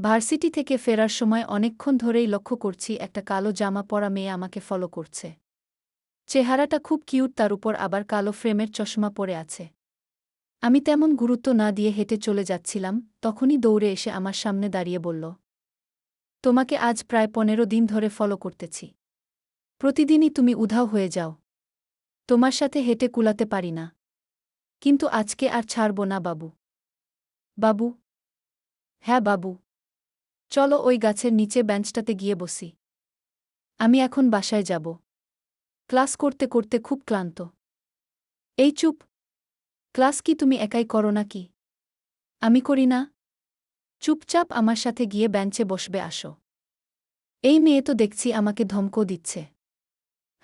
Varsity থেকে ফেরার সময় অনেকক্ষণ ধরেই লক্ষ্য করছি একটা কালো জামা পরা মেয়ে আমাকে ফলো করছে। চেহারাটা খুব কিউট, তার উপর আবার কালো ফ্রেমের চশমা পরে আছে। আমি তেমন গুরুত্ব না দিয়ে হেঁটে চলে যাচ্ছিলাম, তখনই দৌড়ে এসে আমার সামনে দাঁড়িয়ে বলল, তোমাকে আজ প্রায় 15 দিন ধরে ফলো করতেছি। প্রতিদিনই তুমি উধাও হয়ে যাও। তোমার সাথে হেঁটে কুলাতে পারি না। কিন্তু আজকে আর ছাড়ব না বাবু। বাবু? হ্যাঁ বাবু। চলো ওই গাছের নিচে বেঞ্চটাতে গিয়ে বসি। আমি এখন বাসায় যাব। ক্লাস করতে করতে খুব ক্লান্ত। এই চুপ! ক্লাস কি তুমি একাই করো নাকি? আমি করি না? চুপচাপ আমার সাথে গিয়ে বেঞ্চে বসবে আসো। এই মেয়ে তো দেখছি আমাকে ধমকও দিচ্ছে।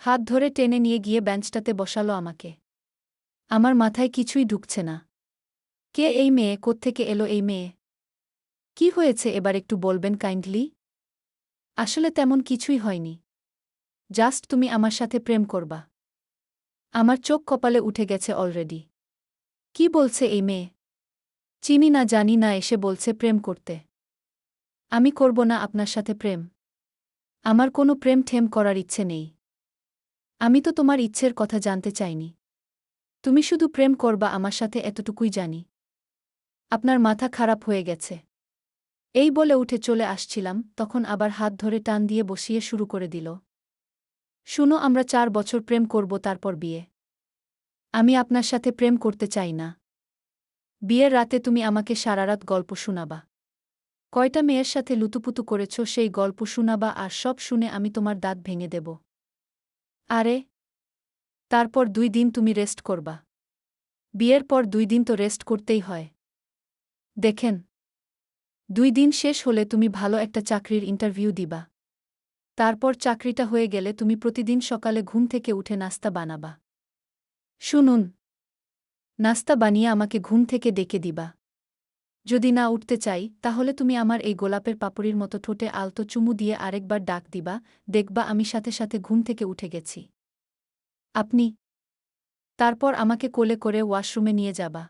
হাত ধরে টেনে নিয়ে গিয়ে বেঞ্চটাতে বসালো আমাকে। আমার মাথায় কিছুই ঢুকছে না। কে এই মেয়ে? কোত্থেকে এলো এই মেয়ে? কি হয়েছে এবার একটু বলবেন কাইন্ডলি? আসলে তেমন কিছুই হয়নি। জাস্ট তুমি আমার সাথে প্রেম করবা। আমার চোখ কপালে উঠে গেছে অলরেডি। কি বলছে এই মেয়ে? চিনি না জানি না, এসে বলছে প্রেম করতে। আমি করব না আপনার সাথে প্রেম। আমার কোনো প্রেম ঠেম করার ইচ্ছে নেই। আমি তো তোমার ইচ্ছের কথা জানতে চাইনি। তুমি শুধু প্রেম করবা আমার সাথে, এতটুকুই জানি। আপনার মাথা খারাপ হয়ে গেছে। এই বলে উঠে চলে আসছিলাম, তখন আবার হাত ধরে টান দিয়ে বসিয়ে শুরু করে দিল। শুনো, আমরা 4 বছর প্রেম করব, তারপর বিয়ে। আমি আপনার সাথে প্রেম করতে চাই না। বিয়ের রাতে তুমি আমাকে সারারাত গল্প শোনাবা। কয়টা মেয়ের সাথে লুতুপুতু করেছ সেই গল্প শোনাবা, আর সব শুনে আমি তোমার দাঁত ভেঙে দেব। আরে, তারপর 2 দিন তুমি রেস্ট করবা। বিয়ের পর 2 দিন তো রেস্ট করতেই হয়। দেখেন, 2 দিন শেষ হলে তুমি ভালো একটা চাকরির ইন্টারভিউ দিবা। তারপর চাকরিটা হয়ে গেলে তুমি প্রতিদিন সকালে ঘুম থেকে উঠে নাস্তা বানাবা। শুনুন, নাস্তা বানিয়ে আমাকে ঘুম থেকে ডেকে দিবা। যদি না উঠতে চাই, তাহলে তুমি আমার এই গোলাপের পাপড়ির মতো ঠোঁটে আলতো চুমু দিয়ে আরেকবার ডাক দিবা, দেখবা আমি সাথে সাথে ঘুম থেকে উঠে গেছি। আপনি তারপর আমাকে কোলে করে ওয়াশরুমে নিয়ে যাবা।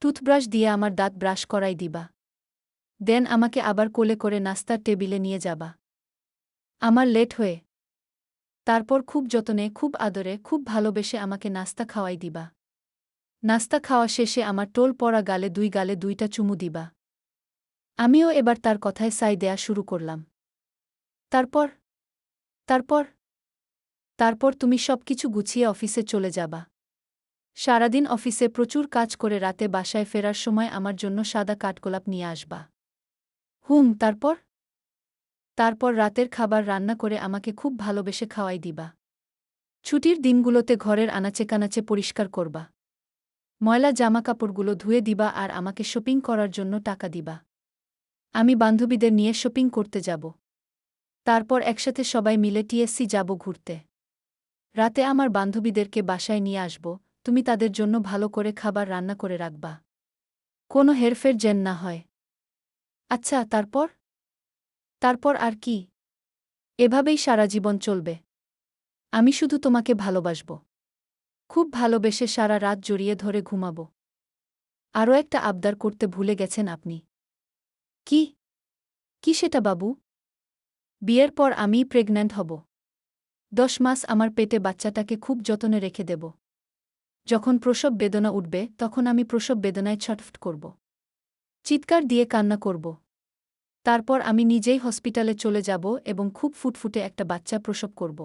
টুথব্রাশ দিয়ে আমার দাঁত ব্রাশ করাই দিবা। দেন আমাকে আবার কোলে করে নাস্তার টেবিলে নিয়ে যাবা। আমার লেট হয়ে। তারপর খুব যতনে, খুব আদরে, খুব ভালোবেসে আমাকে নাস্তা খাওয়াই দিবা। নাস্তা খাওয়া শেষে আমার টোল পড়া গালে 2 গালে 2টা চুমু দিবা। আমিও এবার তার কথায় সাই দেয়া শুরু করলাম। তারপর তারপর তারপর তুমি সবকিছু গুছিয়ে অফিসে চলে যাবা। সারাদিন অফিসে প্রচুর কাজ করে রাতে বাসায় ফেরার সময় আমার জন্য সাদা কাঠগোলাপ নিয়ে আসবা। তারপর? তারপর রাতের খাবার রান্না করে আমাকে খুব ভালোবেসে খাওয়াই দিবা। ছুটির দিনগুলোতে ঘরের আনাচে-কানাচে পরিষ্কার করবা। ময়লা জামাকাপড়গুলো ধুয়ে দিবা আর আমাকে শপিং করার জন্য টাকা দিবা। আমি বান্ধবীদের নিয়ে শপিং করতে যাব। তারপর একসাথে সবাই মিলে টিএসসি যাব ঘুরতে। রাতে আমার বান্ধবীদেরকে বাসায় নিয়ে আসব, তুমি তাদের জন্য ভালো করে খাবার রান্না করে রাখবা। কোনো হেরফের যেন না হয়। আচ্ছা, তারপর? তারপর আর কি? এভাবেই সারা জীবন চলবে। আমি শুধু তোমাকে ভালোবাসব। খুব ভালোবেসে সারা রাত জড়িয়ে ধরে ঘুমাব। আরও একটা আবদার করতে ভুলে গেছেন আপনি। কি? কি সেটা বাবু? বিয়ের পর আমিই প্রেগন্যান্ট হব। 10 মাস আমার পেটে বাচ্চাটাকে খুব যতনে রেখে দেব। যখন প্রসব বেদনা উঠবে, তখন আমি প্রসব বেদনায় ছটফট করব। চিৎকার দিয়ে কান্না করব। তারপর আমি নিজেই হসপিটালে চলে যাব এবং খুব ফুটফুটে একটা বাচ্চা প্রসব করব।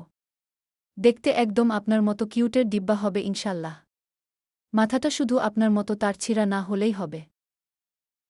দেখতে একদম আপনার মতো কিউটের ডিব্বা হবে ইনশাল্লাহ। মাথাটা শুধু আপনার মতো তার ছিঁড়া না হলেই হবে।